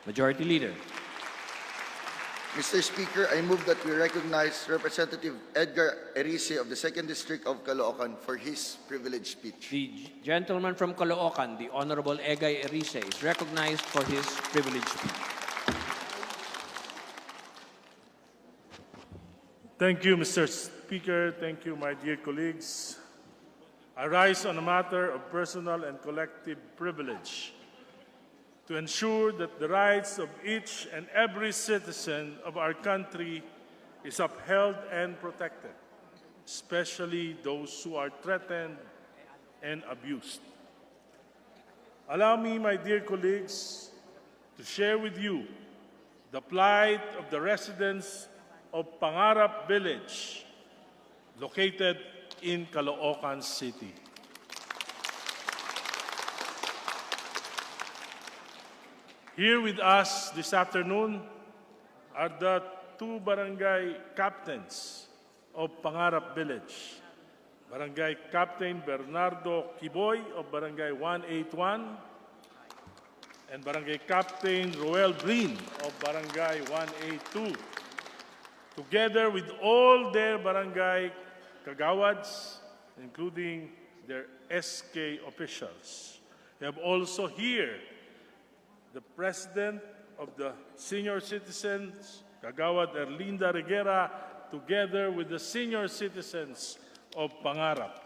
Majority Leader. Mr. Speaker, I move that we recognize Representative Edgar Erice of the 2nd District of Caloocan for his privileged speech. The gentleman from Caloocan, the Honorable Egay Erice, is recognized for his privileged speech. Thank you, Mr. Speaker. Thank you, my dear colleagues. I rise on a matter of personal and collective privilege to ensure that the rights of each and every citizen of our country is upheld and protected, especially those who are threatened and abused. Allow me, my dear colleagues, to share with you the plight of the residents of Pangarap Village, located in Caloocan City. Here with us this afternoon are the 2 barangay captains of Pangarap Village. Barangay Captain Bernardo Kiboy of Barangay 181 and Barangay Captain Roel Brin of Barangay 182. Together with all their barangay kagawads, including their SK officials. We have also here the President of the Senior Citizens, Kagawad Erlinda Reguera, together with the senior citizens of Pangarap.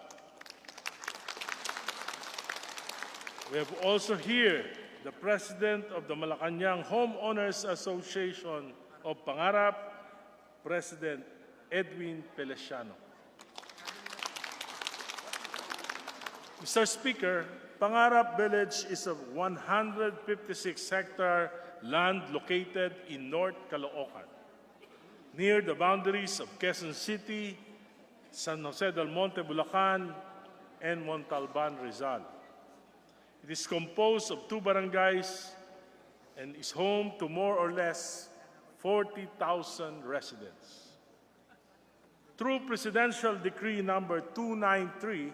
We have also here the President of the Malacanang Homeowners Association of Pangarap, President Edwin Pelesiano. Mr. Speaker, Pangarap Village is a 156-hectare land located in North Caloocan, near the boundaries of Quezon City, San Jose del Monte, Bulacan, and Montalban, Rizal. It is composed of 2 barangays and is home to more or less 40,000 residents. Through Presidential Decree number 293,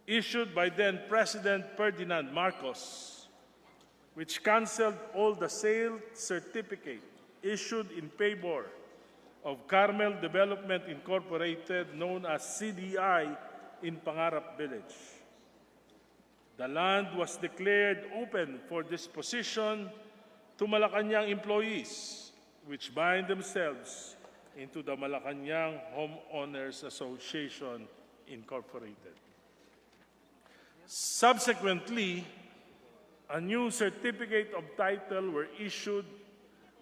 issued by then President Ferdinand Marcos, which canceled all the sale certificate issued in favor of Carmel Development Incorporated, known as CDI, in Pangarap Village. The land was declared open for disposition to Malacanang employees, which bind themselves into the Malacanang Homeowners Association Incorporated. Subsequently, a new certificate of title were issued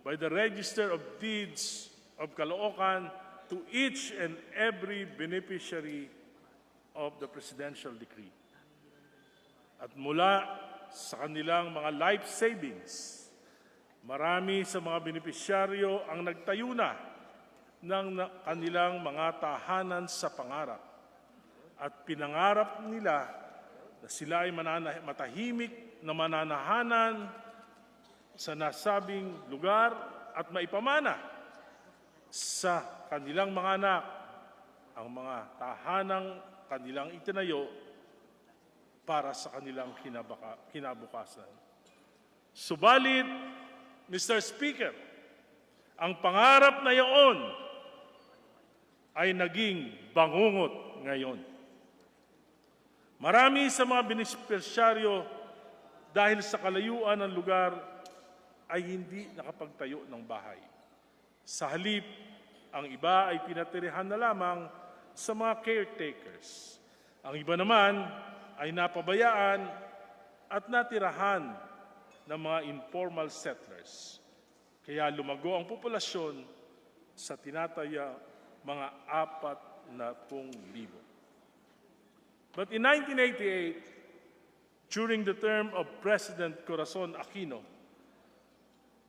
by the Register of Deeds of Caloocan to each and every beneficiary of the Presidential Decree. At mula sa kanilang mga life savings, marami sa mga benepisyaryo ang nagtayo na ng kanilang mga tahanan sa Pangarap at pinangarap nila na sila ay matahimik na mananahanan sa nasabing lugar at maipamana sa kanilang mga anak ang mga tahanang kanilang itinayo para sa kanilang kinabukasan. Subalit, Mr. Speaker, ang pangarap na iyon ay naging bangungot ngayon. Marami sa mga benepisyaryo dahil sa kalayuan ng lugar ay hindi nakapagtayo ng bahay. Sa halip, ang iba ay pinatirihan na lamang sa mga caretakers. Ang iba naman ay napabayaan at natirahan ng mga informal settlers. Kaya lumago ang populasyon sa tinataya mga 40,000. But in 1988, during the term of President Corazon Aquino,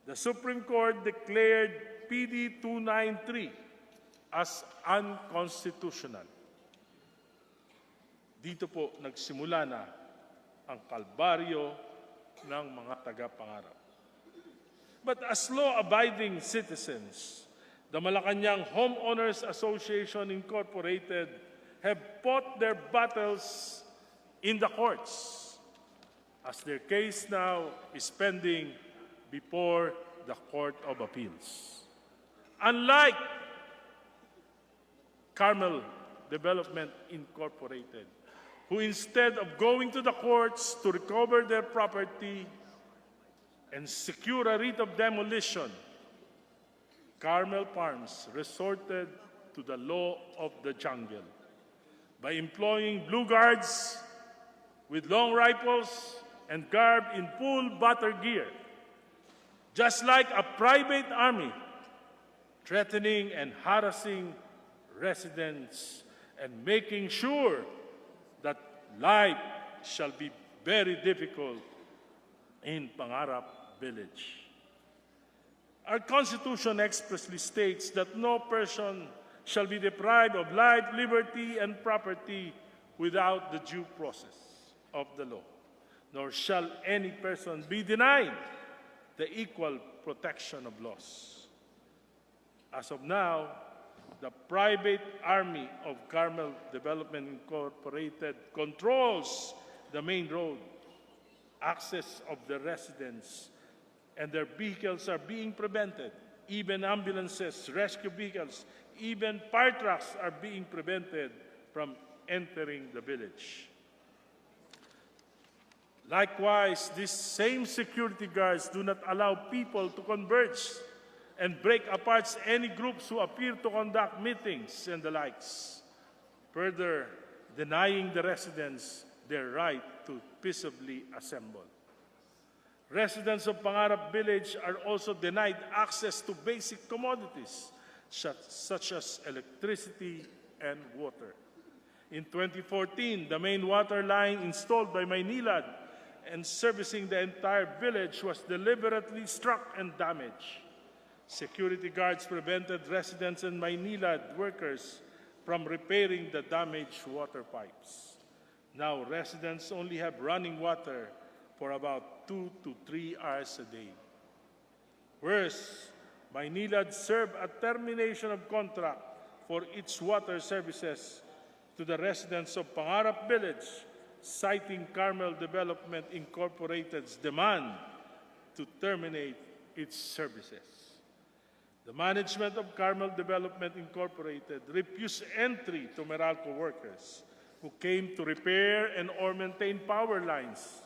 the Supreme Court declared PD 293 as unconstitutional. Dito po nagsimula na ang kalbaryo ng mga taga-Pangarap. But as law-abiding citizens, the Malacanang Homeowners Association Incorporated have fought their battles in the courts, as their case now is pending before the Court of Appeals. Unlike Carmel Development Incorporated, who instead of going to the courts to recover their property and secure a writ of demolition, Carmel Farms resorted to the law of the jungle by employing blue guards with long rifles and garbed in full battle gear, just like a private army, threatening and harassing residents and making sure that life shall be very difficult in Pangarap village. Our Constitution expressly states that no person shall be deprived of life, liberty, and property without the due process of the law, nor shall any person be denied the equal protection of laws. As of now, the private army of Carmel Development Incorporated controls the main road, access of the residents, and their vehicles are being prevented. Even ambulances, rescue vehicles, even fire trucks are being prevented from entering the village. Likewise, these same security guards do not allow people to converge and break apart any groups who appear to conduct meetings and the likes, further denying the residents their right to peaceably assemble. Residents of Pangarap Village are also denied access to basic commodities such as electricity and water. In 2014, the main water line installed by Maynilad and servicing the entire village was deliberately struck and damaged. Security guards prevented residents and Maynilad workers from repairing the damaged water pipes. Now, residents only have running water for about 2 to 3 hours a day. Worse, Maynilad served a termination of contract for its water services to the residents of Pangarap Village, citing Carmel Development Incorporated's demand to terminate its services. The management of Carmel Development Incorporated refused entry to Meralco workers who came to repair and or maintain power lines.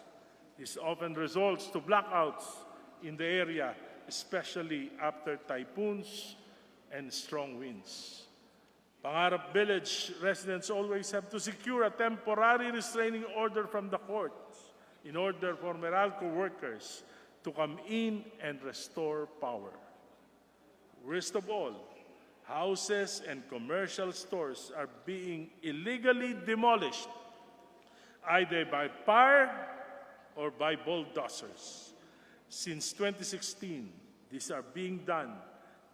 This often results to blackouts in the area, especially after typhoons and strong winds. Pangarap Village residents always have to secure a temporary restraining order from the courts in order for Meralco workers to come in and restore power. Worst of all, houses and commercial stores are being illegally demolished, either by fire or by bulldozers. Since 2016, these are being done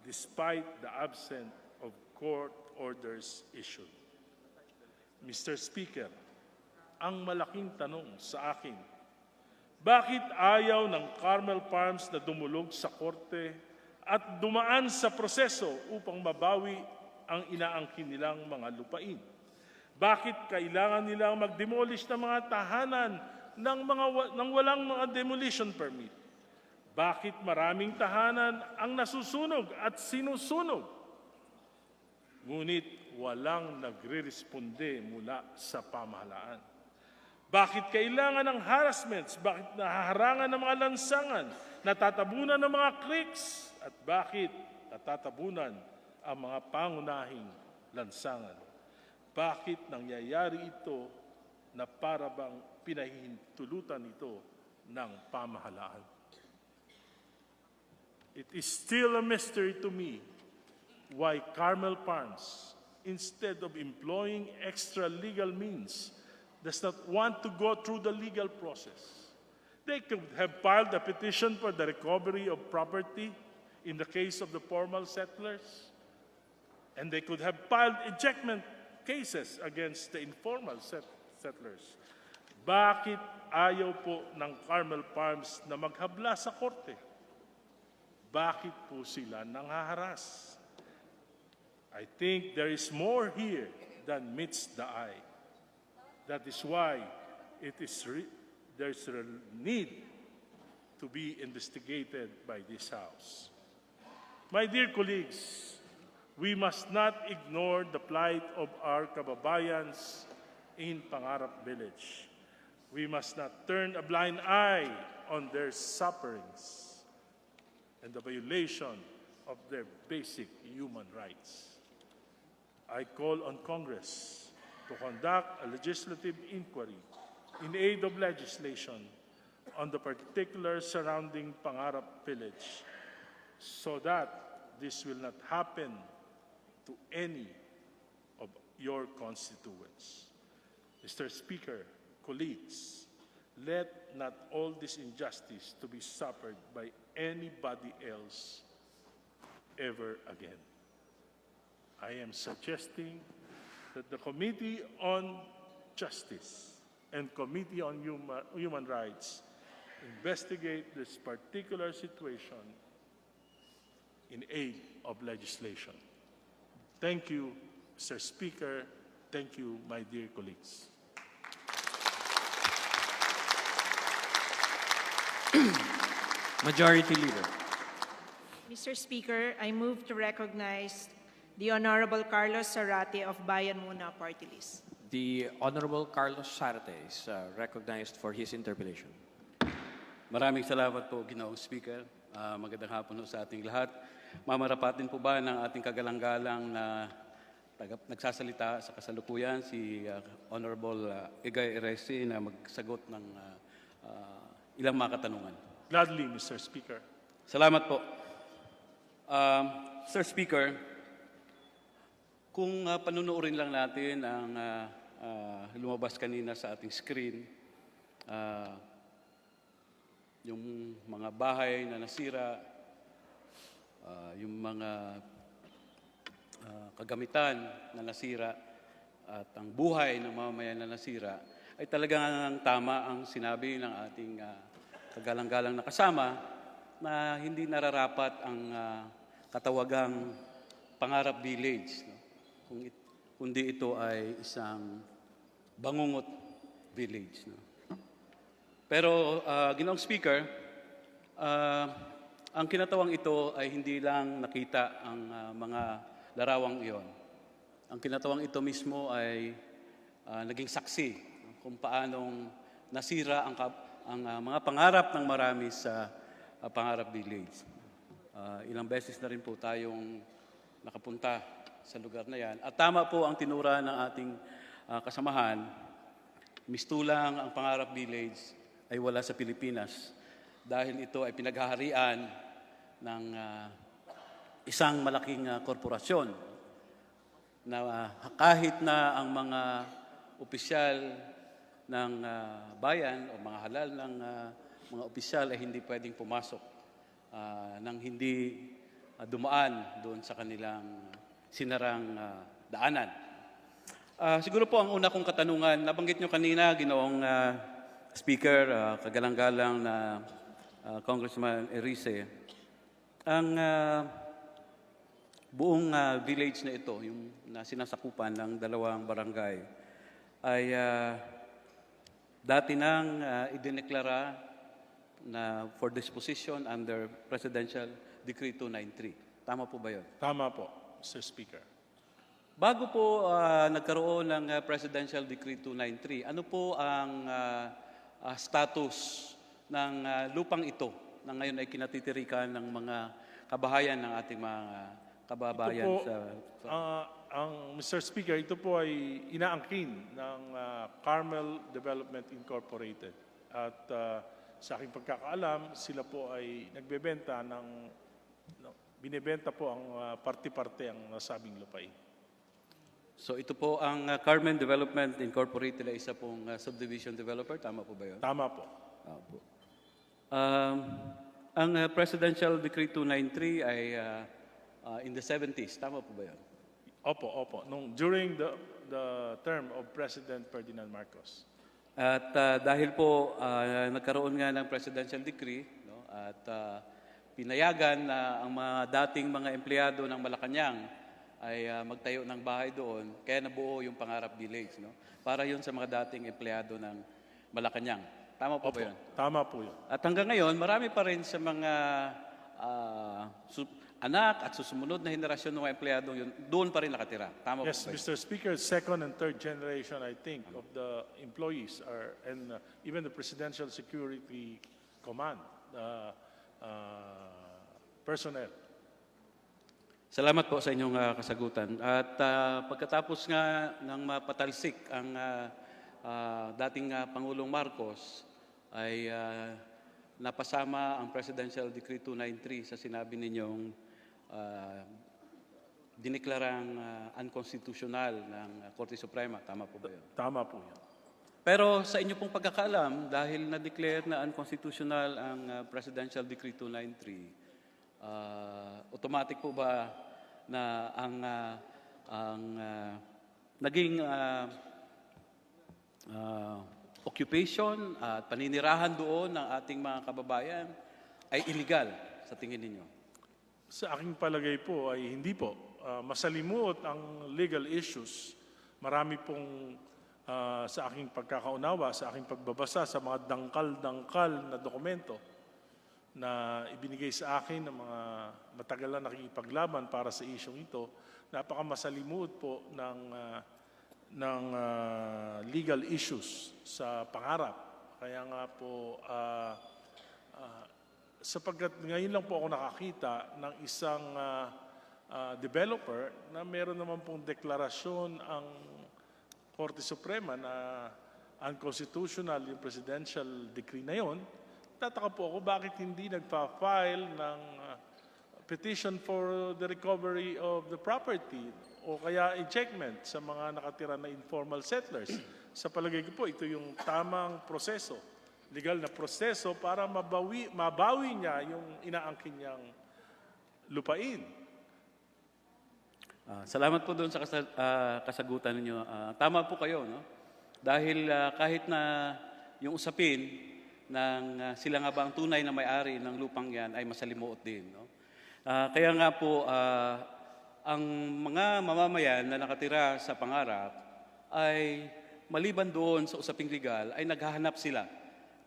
despite the absence of court orders issued. Mr. Speaker, ang malaking tanong sa akin, bakit ayaw ng Carmel Farms na dumulog sa korte at dumaan sa proseso upang mabawi ang inaangkin nilang mga lupain? Bakit kailangan nilang mag-demolish ng mga tahanan ng walang mga demolition permit? Bakit maraming tahanan ang nasusunog at sinusunog? Ngunit walang nagre-responde mula sa pamahalaan. Bakit kailangan ng harassments? Bakit nahaharangan ng mga lansangan? Natatabunan ng mga creeks? At bakit natatabunan ang mga pangunahing lansangan? Bakit nangyayari ito na para bang pinahihintulutan ito ng pamahalaan? It is still a mystery to me why Carmel Farms, instead of employing extra legal means, does not want to go through the legal process. They could have filed a petition for the recovery of property in the case of the formal settlers, and they could have filed ejectment cases against the informal settlers. Bakit ayaw po ng Carmel Farms na maghabla sa korte? Bakit po sila nanghaharas? I think there is more here than meets the eye. That is why there's a need to be investigated by this House. My dear colleagues, we must not ignore the plight of our kababayans in Pangarap Village. We must not turn a blind eye on their sufferings and the violation of their basic human rights. I call on Congress to conduct a legislative inquiry in aid of legislation on the particulars surrounding Pangarap Village so that this will not happen to any of your constituents. Mr. Speaker, colleagues, let not all this injustice to be suffered by anybody else ever again. I am suggesting that the Committee on Justice and Committee on Human Rights investigate this particular situation in aid of legislation. Thank you, Mr. Speaker. Thank you, my dear colleagues. Majority Leader. Mr. Speaker, I move to recognize the Honorable Carlos Zarate of Bayan Muna Party List. The Honorable Carlos Zarate is recognized for his interpellation. Maraming salamat po, Ginoong Speaker. Magandang hapon po sa ating lahat. Mamarapatin po ba ng ating kagalang-galang na nagsasalita sa kasalukuyan si Honorable Egay Erice na magsagot ng ilang mga katanungan. Gladly, Mr. Speaker. Salamat po. Sir Speaker, kung panunuorin lang natin ang lumabas kanina sa ating screen, yung mga bahay na nasira, yung mga kagamitan na nasira, at ang buhay ng mamamayan na nasira, ay talagang tama ang sinabi ng ating kagalang-galang na kasama na hindi nararapat ang katawagang Pangarap Village, no? Kundi ito ay isang bangungot village. No? Pero, Ginoong Speaker, ang kinatawang ito ay hindi lang nakita ang mga larawang iyon. Ang kinatawang ito mismo ay naging saksi kung paanong nasira ang mga pangarap ng marami sa Pangarap Village. Ilang beses na rin po tayong nakapunta sa lugar na yan. At tama po ang tinura ng ating kasamahan, mistulang ang Pangarap Village ay wala sa Pilipinas dahil ito ay pinaghaharian ng isang malaking korporasyon na kahit na ang mga opisyal ng bayan o mga halal ng mga opisyal ay hindi pwedeng pumasok nang hindi dumaan doon sa kanilang sinarang daanan. Siguro po ang una kong katanungan, nabanggit nyo kanina, Ginoong Speaker, kagalang-galang na Congressman Erice, ang buong village na ito, yung na sinasakupan ng dalawang barangay, ay dati nang idineklara na for disposition under Presidential Decree 293. Tama po ba yun? Tama po, Mr. Speaker. Bago po nagkaroon ng Presidential Decree 293, ano po ang status ng lupang ito na ngayon ay kinatitirikan ng mga kabahayan ng ating mga kababayan? Ito po, Mr. Speaker, ito po ay inaangkin ng Carmel Development Incorporated. At sa aking pagkakaalam, sila po ay nagbebenta binibenta po ang parte-parte ang nasabing lupain. So ito po ang Carmen Development Incorporated ay isa pong subdivision developer. Tama po ba yun? Tama po. Opo. Ang Presidential Decree 293 ay in the 70s. Tama po ba yun? Opo. During the term of President Ferdinand Marcos. At dahil po nagkaroon nga ng Presidential Decree, no, at pinayagan na ang mga dating mga empleyado ng Malacanang ay magtayo ng bahay doon, kaya nabuo yung Pangarap Village. No? Para yun sa mga dating empleyado ng Malacanang. Tama po ba yun? Tama po yun. At hanggang ngayon, marami pa rin sa mga anak at susumunod na henerasyon ng mga empleyado yun, doon pa rin nakatira. Tama Yes, po ba yun? Mr. Speaker, second and third generation, I think, of the employees are, and even the Presidential Security Command personnel. Salamat po sa inyong kasagutan. At pagkatapos nga ng mapatalsik ang dating Pangulong Marcos, ay napasama ang Presidential Decree 293 sa sinabi ninyong diniklarang unconstitutional ng Korte Suprema. Tama po ba yun? Tama po yun. Pero sa inyo pong pagkakaalam, dahil na-declare na unconstitutional ang Presidential Decree 293, automatic po ba na ang naging occupation at paninirahan doon ng ating mga kababayan ay illegal sa tingin ninyo? Sa aking palagay po ay hindi po. Masalimuot ang legal issues. Marami pong sa aking pagkakaunawa, sa aking pagbabasa sa mga dangkal-dangkal na dokumento na ibinigay sa akin ng mga matagal na nakikipaglaban para sa isyong ito, napakamasalimuot po ng legal issues sa Pangarap. Kaya nga po, sapagkat ngayon lang po ako nakakita ng isang developer na meron naman pong deklarasyon ang Korte Suprema na unconstitutional yung presidential decree na yon. Tataka po ako bakit hindi nagpa-file ng petition for the recovery of the property o kaya ejectment sa mga nakatira na informal settlers. Sa palagay ko po, ito yung tamang proseso, legal na proseso para mabawi niya yung inaangkin niyang lupain. Salamat po doon sa kasagutan ninyo. Tama po kayo, no? Dahil kahit na yung usapin ng sila nga ba ang tunay na may-ari ng lupang yan ay masalimuot din, no? Kaya nga po, ang mga mamamayan na nakatira sa Pangarap ay maliban doon sa usaping legal ay naghahanap sila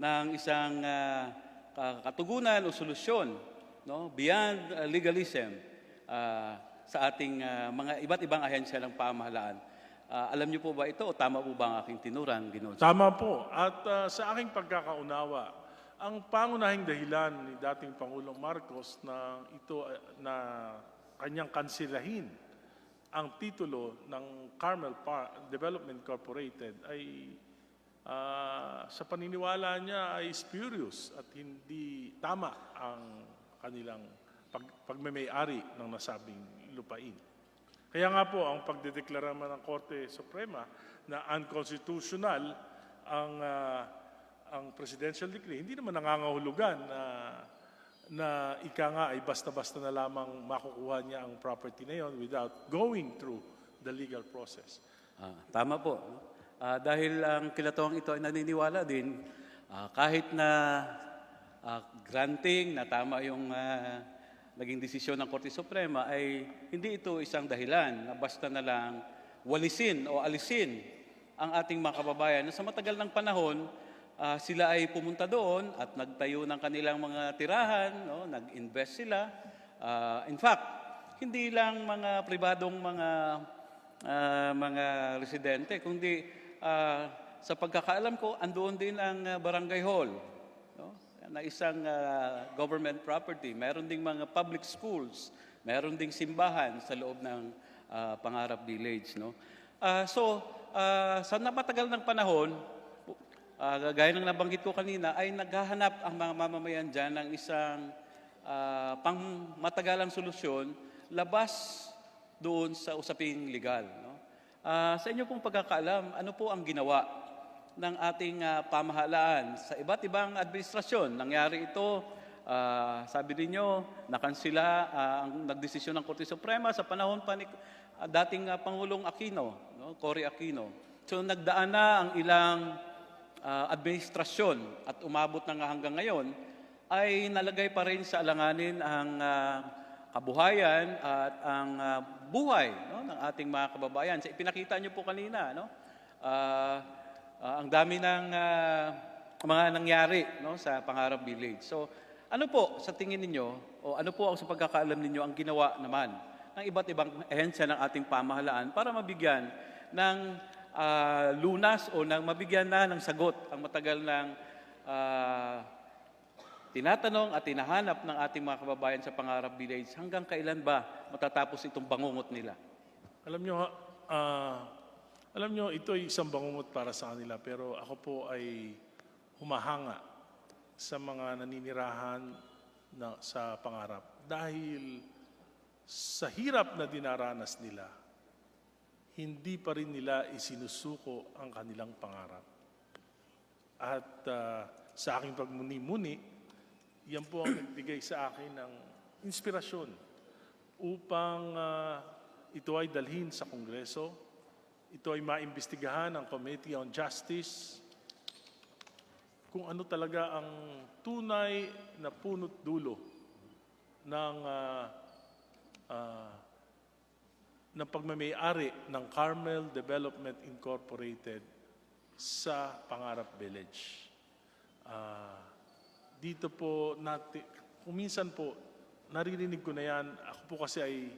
ng isang katugunan o solusyon, no? Beyond legalism sa ating mga iba't ibang ahensya ng pamahalaan. Alam niyo po ba ito o tama po ba ang aking tinurang, Ginoon? Tama po. At sa aking pagkakaunawa, ang pangunahing dahilan ni dating Pangulong Marcos na ito na kanyang kansilahin ang titulo ng Carmel Development Corporated ay sa paniniwala niya ay spurious at hindi tama ang kanilang pagmamay-ari ng nasabing lupain. Kaya nga po, ang pagdedeklara man ng Korte Suprema na unconstitutional ang presidential decree, hindi naman nangangahulugan na ika nga ay basta-basta na lamang makukuha niya ang property na yon without going through the legal process. Tama po. Dahil ang kinatawang ito ay naniniwala din, kahit na granting na tama yung naging desisyon ng Korte Suprema, ay hindi ito isang dahilan na basta na lang walisin o alisin ang ating mga kababayan na sa matagal ng panahon, sila ay pumunta doon at nagtayo ng kanilang mga tirahan, no? Nag-invest sila. In fact, hindi lang mga pribadong mga residente, kundi sa pagkakaalam ko, andoon din ang barangay hall, no? Na isang government property. Meron ding mga public schools, meron ding simbahan sa loob ng Pangarap Village, no? Sa napatagal ng panahon, gaya ng nabanggit ko kanina, ay naghahanap ang mga mamamayan dyan ng isang pangmatagalang solusyon labas doon sa usaping legal, no? Sa inyo pong pagkakaalam, ano po ang ginawa ng ating pamahalaan sa iba't ibang administrasyon? Nangyari ito, sabi niyo, nakansila ang nagdesisyon ng Korte Suprema sa panahon pa ni dating Pangulong Aquino, no? Cory Aquino. So nagdaan na ang ilang administrasyon at umabot na nga hanggang ngayon, ay nalagay pa rin sa alanganin ang kabuhayan at ang buhay, no, ng ating mga kababayan. So, ipinakita niyo po kanina, no? Ang dami ng mga nangyari, no, sa Pangarap Village. So, ano po sa tingin ninyo o ano po sa pagkakaalam ninyo ang ginawa naman ng iba't ibang ehensya ng ating pamahalaan para mabigyan ng lunas o ng mabigyan na ng sagot ang matagal ng tinatanong at tinahanap ng ating mga kababayan sa Pangarap Village? Hanggang kailan ba matatapos itong bangungot nila? Alam nyo, ito ay isang bangungot para sa kanila, pero ako po ay humahanga sa mga naninirahan sa Pangarap. Dahil sa hirap na dinaranas nila, hindi pa rin nila isinusuko ang kanilang pangarap. At sa aking pagmuni-muni, yan po ang nagbigay sa akin ng inspirasyon upang ito ay dalhin sa Kongreso, ito ay maimbestigahan ng Committee on Justice, kung ano talaga ang tunay na punot dulo ng pagmamay-ari ng Carmel Development Incorporated sa Pangarap Village. Dito po natin, kung minsan po, naririnig ko na yan, ako po kasi ay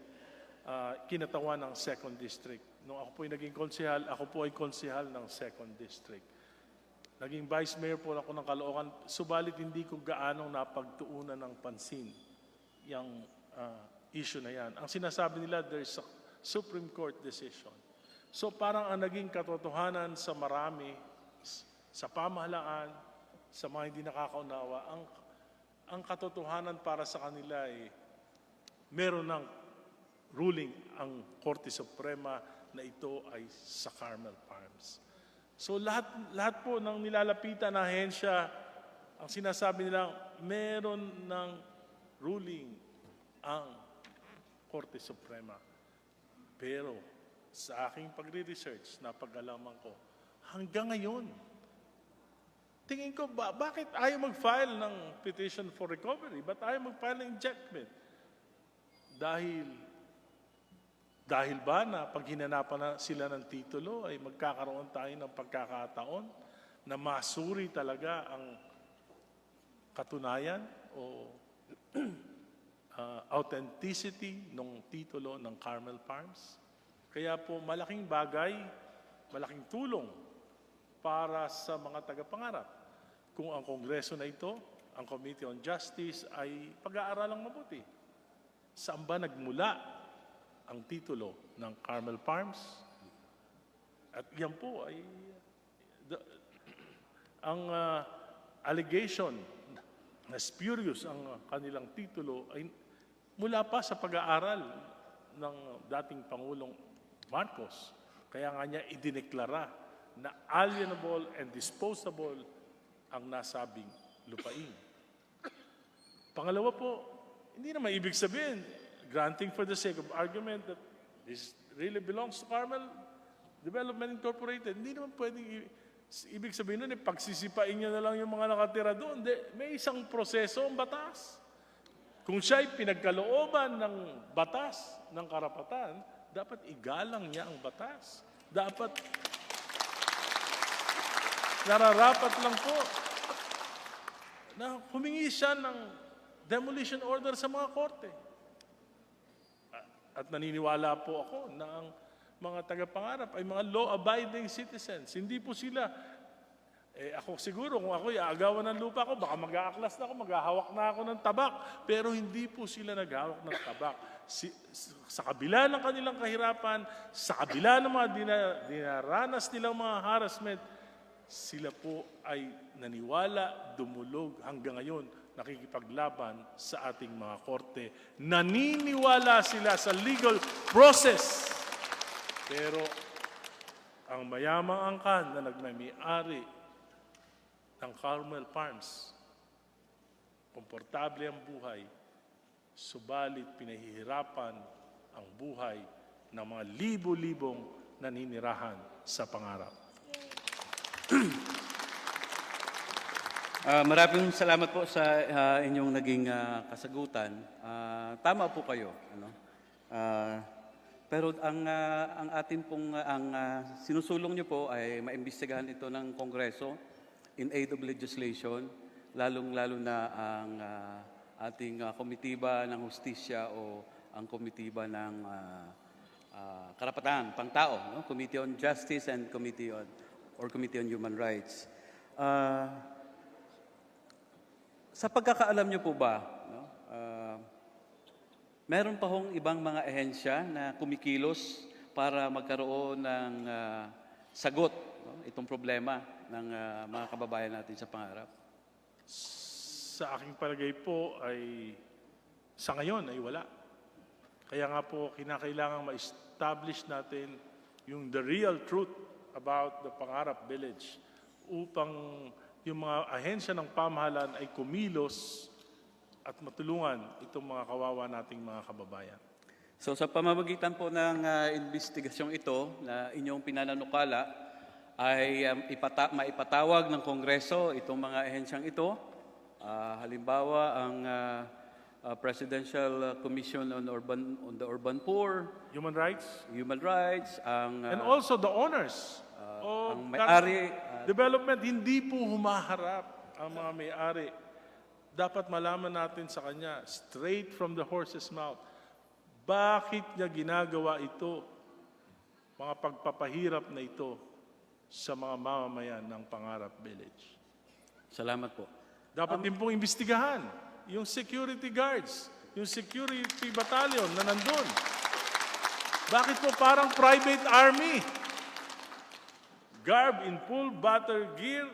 kinatawan ng 2nd District. Nung ako po ay naging konsehal, ako po ay konsehal ng 2nd District. Naging Vice Mayor po ako ng Caloocan, subalit hindi ko gaanong napagtuunan ng pansin yung issue na yan. Ang sinasabi nila, there's a Supreme Court decision. So parang ang naging katotohanan sa marami, sa pamahalaan, sa mga hindi nakakaunawa, ang katotohanan para sa kanila ay meron ng ruling ang Korte Suprema na ito ay sa Carmel Farms. So lahat po ng nilalapitan na ahensya, ang sinasabi nila, meron ng ruling ang Korte Suprema. Pero sa aking pagre-research, napag-alaman ko, hanggang ngayon, tingin ko, bakit ayaw mag-file ng petition for recovery? Ba't ayaw mag-file ng injectment? Dahil ba na pag hinanapan na sila ng titulo ay magkakaroon tayo ng pagkakataon na masuri talaga ang katunayan o authenticity ng titulo ng Carmel Farms? Kaya po malaking bagay, malaking tulong para sa mga tagapangarap kung ang Kongreso na ito, ang Committee on Justice ay pag-aaralang mabuti. Saan ba nagmula ang titulo ng Carmel Farms? At yan po ay ang allegation na spurious ang kanilang titulo ay mula pa sa pag-aaral ng dating Pangulong Marcos. Kaya nga niya idineklara na alienable and disposable ang nasabing lupain. Pangalawa po, hindi naman ibig sabihin, granting for the sake of argument that this really belongs to Carmel Development Incorporated, hindi naman pwedeng ibig sabihin nun, pagsisipain niya na lang yung mga nakatira doon. May isang proseso ang batas. Kung siya'y pinagkalooban ng batas, ng karapatan, dapat igalang niya ang batas. Dapat nararapat lang po na humingi siya ng demolition order sa mga korte. At naniniwala po ako na ang mga tagapangarap ay mga law-abiding citizens. Hindi po sila, ako siguro kung ako iaagawan ng lupa ko, baka mag-aaklas na ako, maghahawak na ako ng tabak. Pero hindi po sila naghahawak ng tabak. Sa kabila ng kanilang kahirapan, sa kabila ng mga dinaranas nilang mga harassment, sila po ay naniwala, dumulog hanggang ngayon, nakikipaglaban sa ating mga korte. Naniniwala sila sa legal process. Pero ang mayamang angkan na nagmamay-ari ng Carmel Farms, komportable ang buhay, subalit pinahihirapan ang buhay ng mga libo-libong naninirahan sa Pangarap. Maraming salamat po sa inyong naging kasagutan. Tama po kayo. Pero ang atin pong sinusulong niyo po ay maimbestigahan ito ng Kongreso. in aid of legislation, lalong-lalo na ang ating komitiba ng hustisya o ang komitiba ng karapatan, pangtao, no? Committee on Justice and Committee on Human Rights. Sa pagkakaalam niyo po ba, no? Meron pa hong ibang mga ahensya na kumikilos para magkaroon ng sagot, no? Itong problema ng mga kababayan natin sa Pangarap? Sa aking palagay po ay sa ngayon ay wala. Kaya nga po kinakailangan ma-establish natin yung the real truth about the Pangarap Village upang yung mga ahensya ng pamahalaan ay kumilos at matulungan itong mga kawawa nating mga kababayan. So sa pamamagitan po ng investigasyong ito na inyong pinananukala ay maipatawag ng Kongreso itong mga ahensyang ito. Halimbawa ang Presidential Commission on the Urban Poor, Human rights, ang and also the owners of ang may-ari, development. Hindi po humaharap ang mga may-ari. Dapat malaman natin sa kanya, straight from the horse's mouth, bakit niya ginagawa ito, mga pagpapahirap na ito sa mga mamamayan ng Pangarap Village. Salamat po. Dapat din pong imbestigahan yung security guards, yung security battalion na nandun. Bakit po parang private army? Garb in full battle gear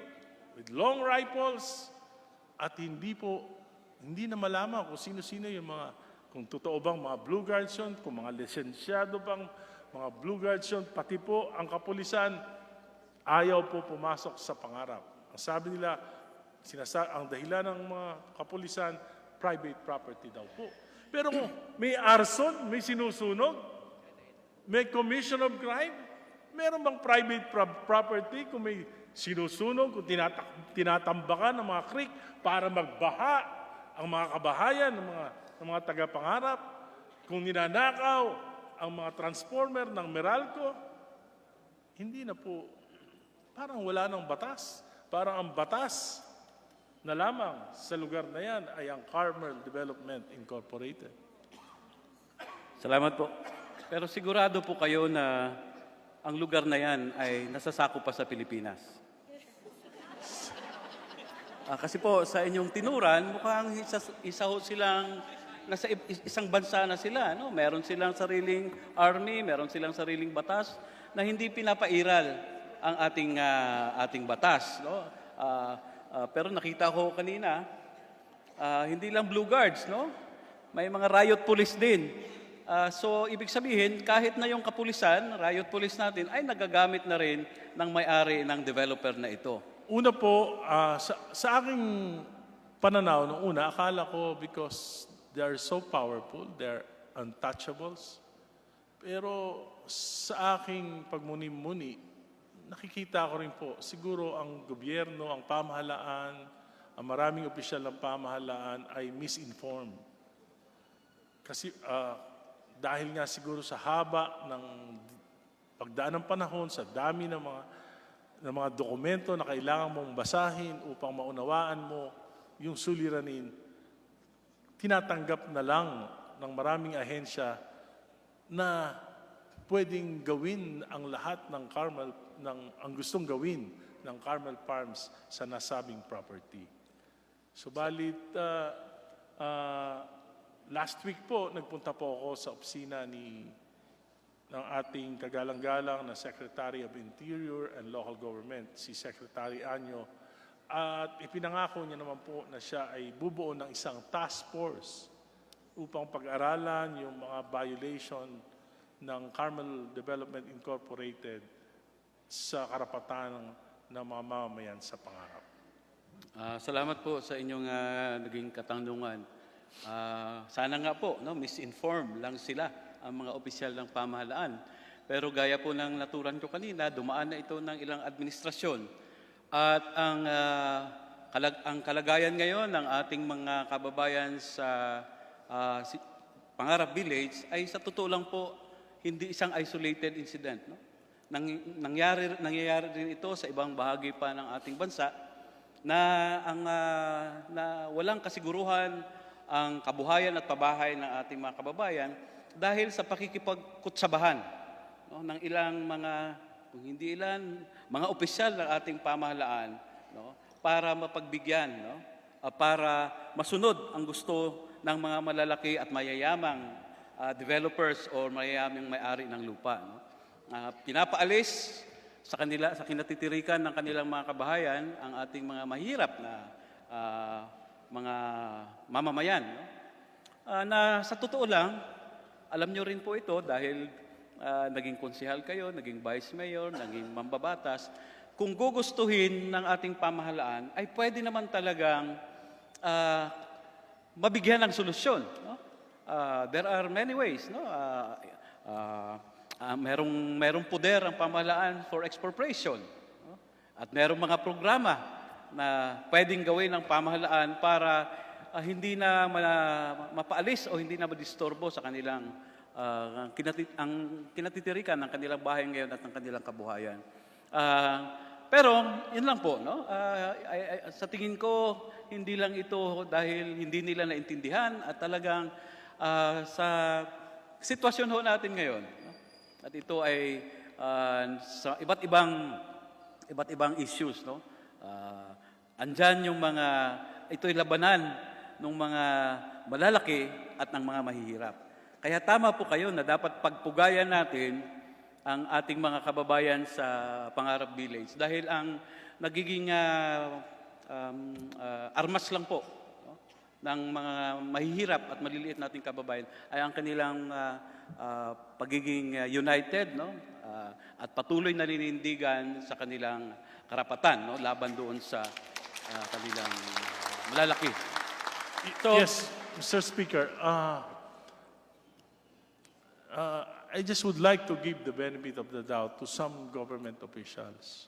with long rifles at hindi na malaman kung sino-sino yung mga, kung totoo bang mga blue guards yun, kung mga lisensyado bang mga blue guards yun, pati po ang kapulisan ayaw po pumasok sa Pangarap. Ang sabi nila, ang dahilan ng mga kapulisan, private property daw po. Pero kung may arson, may sinusunog, may commission of crime, meron bang private property kung may sinusunog, kung tinatambakan ng mga creek para magbaha ang mga kabahayan ng mga taga-Pangarap, kung ninanakaw ang mga transformer ng Meralco, hindi na po, parang wala ng batas. Parang ang batas na lamang sa lugar na yan ay ang Carmel Development Incorporated. Salamat po. Pero sigurado po kayo na ang lugar na yan ay nasasako pa sa Pilipinas. Kasi po sa inyong tinuran, mukhang nasa isang bansa na sila. No? Meron silang sariling army, meron silang sariling batas na hindi pinapairal ang ating batas. No? Pero nakita ko kanina, hindi lang Blue Guards, no? May mga riot police din. So, ibig sabihin, kahit na yung kapulisan, riot police natin, ay nagagamit na rin ng may-ari ng developer na ito. Una po, sa aking pananaw, nung una, akala ko because they are so powerful, they're untouchables. Pero sa aking pagmuni-muni, nakikita ko rin po, siguro ang gobyerno, ang pamahalaan, ang maraming opisyal ng pamahalaan ay misinformed. Kasi dahil nga siguro sa haba ng pagdaan ng panahon, sa dami ng mga dokumento na kailangan mong basahin upang maunawaan mo yung suliranin, tinatanggap na lang ng maraming ahensya na pwedeng gawin ang lahat ng ang gustong gawin ng Carmel Farms sa nasabing property. Subalit, last week po, nagpunta po ako sa opisina ng ating kagalang-galang na Secretary of Interior and Local Government, si Secretary Anyo, at ipinangako niya naman po na siya ay bubuo ng isang task force upang pag-aralan yung mga violation ng Carmel Development Incorporated sa karapatan ng mga mamamayan sa Pangarap. Salamat po sa inyong naging katanungan. Sana nga po, no, misinformed lang sila ang mga opisyal ng pamahalaan. Pero gaya po ng naturan ko kanina, dumaan na ito ng ilang administrasyon. At ang kalagayan ngayon ng ating mga kababayan sa Pangarap Village ay sa totoo lang po, hindi isang isolated incident. No? Nangyayari rin ito sa ibang bahagi pa ng ating bansa. na na walang kasiguruhan ang kabuhayan at pabahay ng ating mga kababayan dahil sa pakikipagkutsabahan, no, ng ilang mga, kung hindi ilan, mga opisyal ng ating pamahalaan, no, para mapagbigyan, no, para masunod ang gusto ng mga malalaki at mayayamang developers o mayayamang may-ari ng lupa. No. Pinapaalis sa kinatitirikan ng kanilang mga kabahayan ang ating mga mahirap na mga mamamayan. No? Na sa totoo lang, alam nyo rin po ito dahil naging konsehal kayo, naging vice mayor, naging mambabatas. Kung gugustuhin ng ating pamahalaan, ay pwede naman talagang mabigyan ng solusyon. No? There are many ways. No? Merong poder ang pamahalaan for expropriation. No? At merong mga programa na pwedeng gawin ng pamahalaan para hindi na mapaalis o hindi na madisturbo sa kanilang kinatitirikan ng kanilang bahay ngayon at ng kanilang kabuhayan. Pero yun lang po, no? Sa tingin ko, hindi lang ito dahil hindi nila naintindihan at talagang sa sitwasyon ho natin ngayon. No? At ito ay sa iba't ibang issues, no? Andyan yung ito'y labanan ng mga malalaki at ng mga mahihirap. Kaya tama po kayo na dapat pagpugayan natin ang ating mga kababayan sa Pangarap Village dahil ang nagiging armas lang po, no, ng mga mahihirap at maliliit nating kababayan ay ang kanilang pagiging united, no, at patuloy na ninindigan sa kanilang karapatan, no, laban doon sa kanilang malalaki. So, Yes, Mr. Speaker. I just would like to give the benefit of the doubt to some government officials.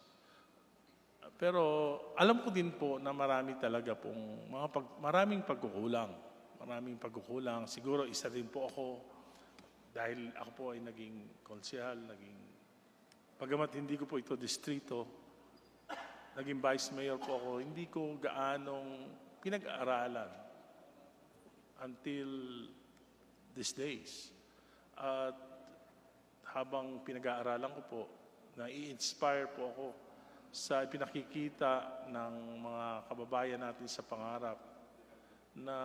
Pero alam ko din po na marami talaga pong maraming pagkukulang. Maraming pagkukulang. Siguro isa din po ako dahil ako po ay naging konsehal, pagamat hindi ko po ito distrito, naging vice mayor po ako, hindi ko gaanong pinag-aaralan until these days. At habang pinag-aaralan ko po, nai-inspire po ako sa pinakikita ng mga kababayan natin sa Pangarap na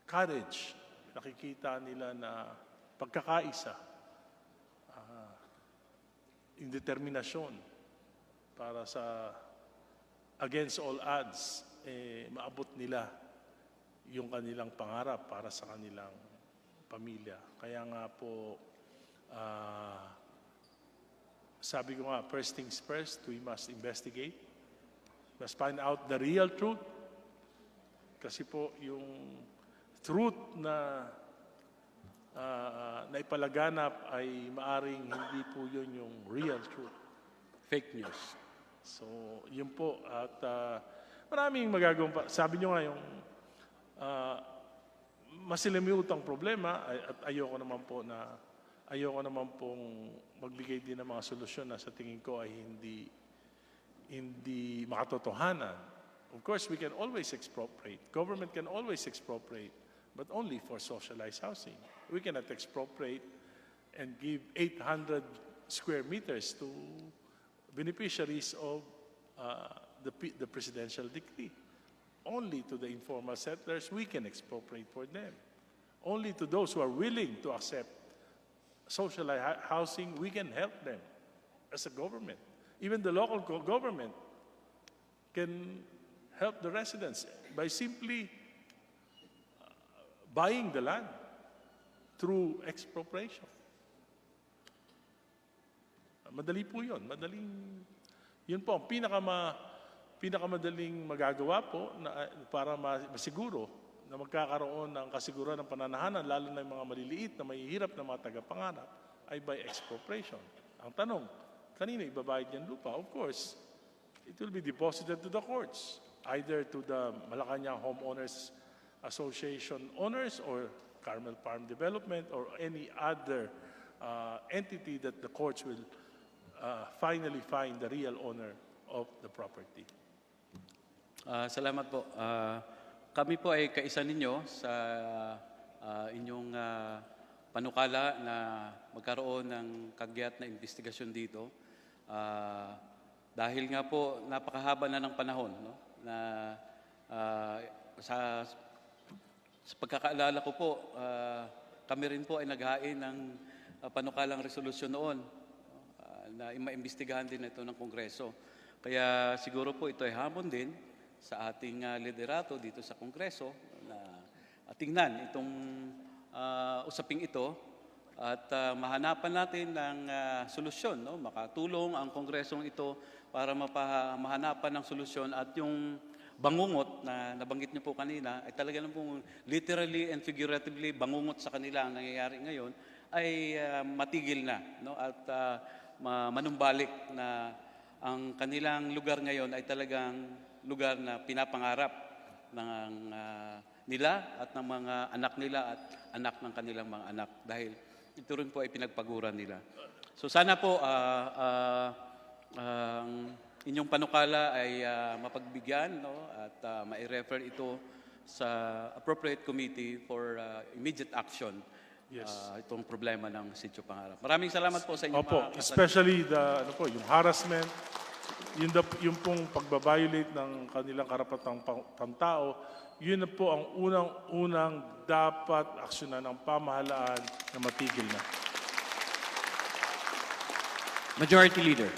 courage, nakikita nila na pagkakaisa, yung determinasyon para sa against all odds, maabot nila yung kanilang pangarap para sa kanilang pamilya. Kaya nga po, sabi ko nga, first things first, we must investigate. We must find out the real truth. Kasi po, yung truth na naipalaganap ay maaring hindi po yun yung real truth. fake news. So, yun po. At maraming magagawang pa. Sabi nyo nga yung masilimuotang problema at ayoko naman pong magbigay din ng mga solusyon na sa tingin ko ay hindi makatotohanan. Of course, we can always expropriate. Government can always expropriate, but only for socialized housing. We cannot expropriate and give 800 square meters to beneficiaries of the presidential decree. Only to the informal settlers, we can expropriate for them. Only to those who are willing to accept socialized housing, we can help them as a government. Even the local government can help the residents by simply buying the land through expropriation. Madali po yun. Yun po ang pinakamadaling magagawa po para masiguro na magkakaroon ng kasiguran ng pananahanan, lalo na yung mga maliliit na mahihirap na mga tagapangarap, ay by expropriation. Ang tanong, kanino ibabayad yung lupa? Of course, it will be deposited to the courts, either to the Malacanang Homeowners Association owners or Carmel Farm Development or any other entity that the courts will finally find the real owner of the property. Salamat po. Kami po ay kaisa ninyo sa inyong panukala na magkaroon ng kagyat na investigasyon dito. Dahil nga po napakahaba na ng panahon, no? Na sa pagkakaalala ko po, kami rin po ay naghain ng panukalang resolusyon noon na maimbestigahan din ito ng Kongreso. Kaya siguro po ito ay hamon din sa ating liderato dito sa Kongreso na tingnan itong usaping ito at mahanapan natin ng solusyon. No? Makatulong ang Kongresong ito para mahanapan ng solusyon at yung bangungot na nabanggit niyo po kanina ay talaga lang pong literally and figuratively bangungot sa kanila ang nangyayari ngayon ay matigil na, no? At manumbalik na ang kanilang lugar ngayon ay talagang lugar na pinapangarap ng nila at ng mga anak nila at anak ng kanilang mga anak dahil ito rin po ay pinagpaguran nila. So sana po inyong panukala ay mapagbigyan, no? At mai-refer ito sa appropriate committee for immediate action. Yes. Itong problema ng Sitio Pangarap. Maraming salamat po sa inyo. Opo, especially yung harassment, yung pong pagbabiolate ng kanilang karapatang pantao, yun na po ang unang dapat aksyonan ng pamahalaan na matigil na. Majority Leader.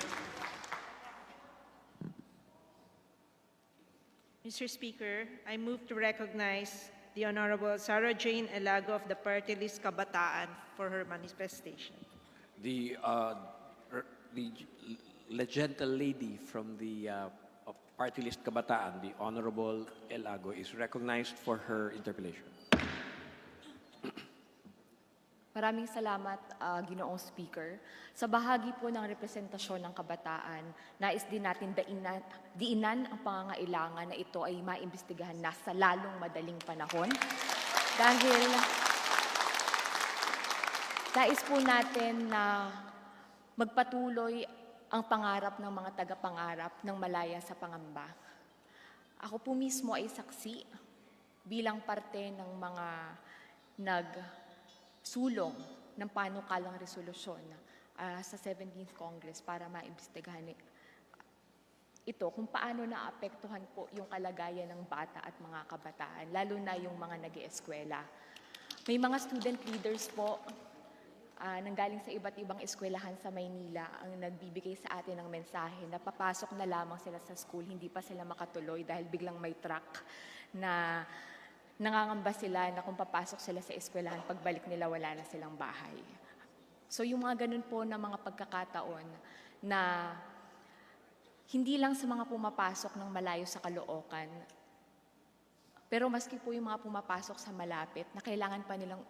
Mr. Speaker, I move to recognize the Honorable Sarah Jane Elago of the Party List Kabataan for her manifestation. The legendary lady from the of Party List Kabataan, the Honorable Elago, is recognized for her interpellation. Maraming salamat, Ginoong Speaker. Sa bahagi po ng representasyon ng kabataan, nais din natin diinan ang pangangailangan na ito ay maimbestigahan na sa lalong madaling panahon. Dahil nais po natin na magpatuloy ang pangarap ng mga tagapangarap ng malaya sa pangamba. Ako po mismo ay saksi bilang parte ng mga sulong ng panukalang resolusyon sa 17th Congress para maimbestigahan ito kung paano naapektuhan po yung kalagayan ng bata at mga kabataan, lalo na yung mga nag-ieskwela. May mga student leaders po nanggaling sa iba't ibang eskwelahan sa Maynila ang nagbibigay sa atin ng mensahe na papasok na lamang sila sa school, hindi pa sila makatuloy dahil biglang may truck na nangangamba sila na kung papasok sila sa eskwelahan, pagbalik nila wala na silang bahay. So yung mga ganun po na mga pagkakataon na hindi lang sa mga pumapasok ng malayo sa Caloocan, pero maski po yung mga pumapasok sa malapit na kailangan pa nilang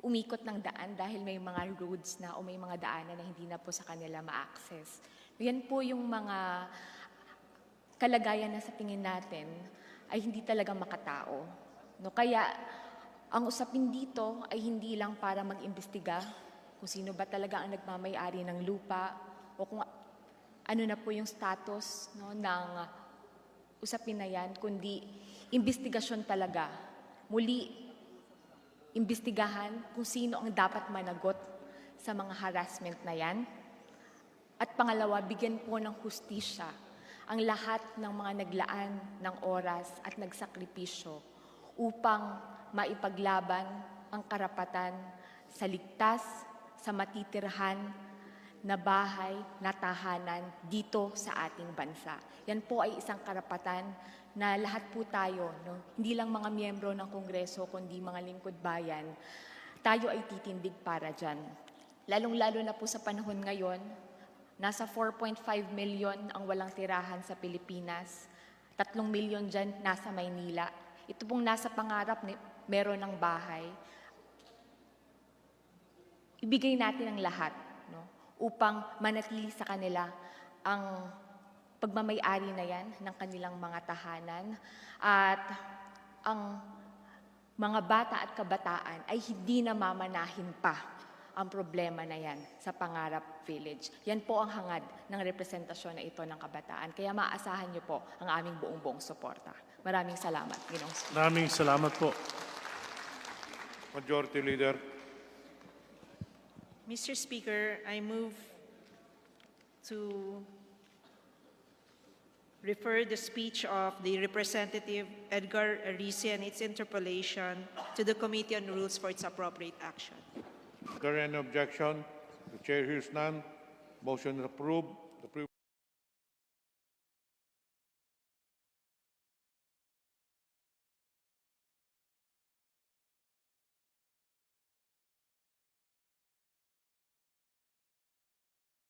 umikot ng daan dahil may mga roads na o may mga daanan na hindi na po sa kanila ma-access. Yan po yung mga kalagayan na sa tingin natin ay hindi talaga makatao. No? Kaya ang usapin dito ay hindi lang para mag-imbestiga kung sino ba talaga ang nagmamay-ari ng lupa o kung ano na po yung status, no, ng usapin na yan, kundi imbestigasyon talaga. Muli, imbestigahan kung sino ang dapat managot sa mga harassment na yan. At pangalawa, bigyan po ng hustisya ang lahat ng mga naglaan ng oras at nagsakripisyo upang maipaglaban ang karapatan sa ligtas, sa matitirhan na bahay, na tahanan dito sa ating bansa. Yan po ay isang karapatan na lahat po tayo, no? Hindi lang mga miyembro ng Kongreso, kundi mga lingkod bayan, tayo ay titindig para dyan. Lalong-lalo na po sa panahon ngayon, nasa 4.5 million ang walang tirahan sa Pilipinas. 3 million dyan nasa Maynila. Ito pong nasa Pangarap, meron ng bahay. Ibigay natin ang lahat, no, upang manatili sa kanila ang pagmamay-ari na yan ng kanilang mga tahanan. At ang mga bata at kabataan ay hindi na mamanahin pa ang problema na yan sa Pangarap Village. Yan po ang hangad ng representasyon na ito ng kabataan. Kaya maaasahan niyo po ang aming buong suporta. Maraming salamat, Ginoong Speaker. Maraming salamat po. Majority Leader. Mr. Speaker, I move to refer the speech of the Representative Edgar Erice and its interpolation to the Committee on Rules for its appropriate action. Is there any objection? The chair hears none. Motion approved. The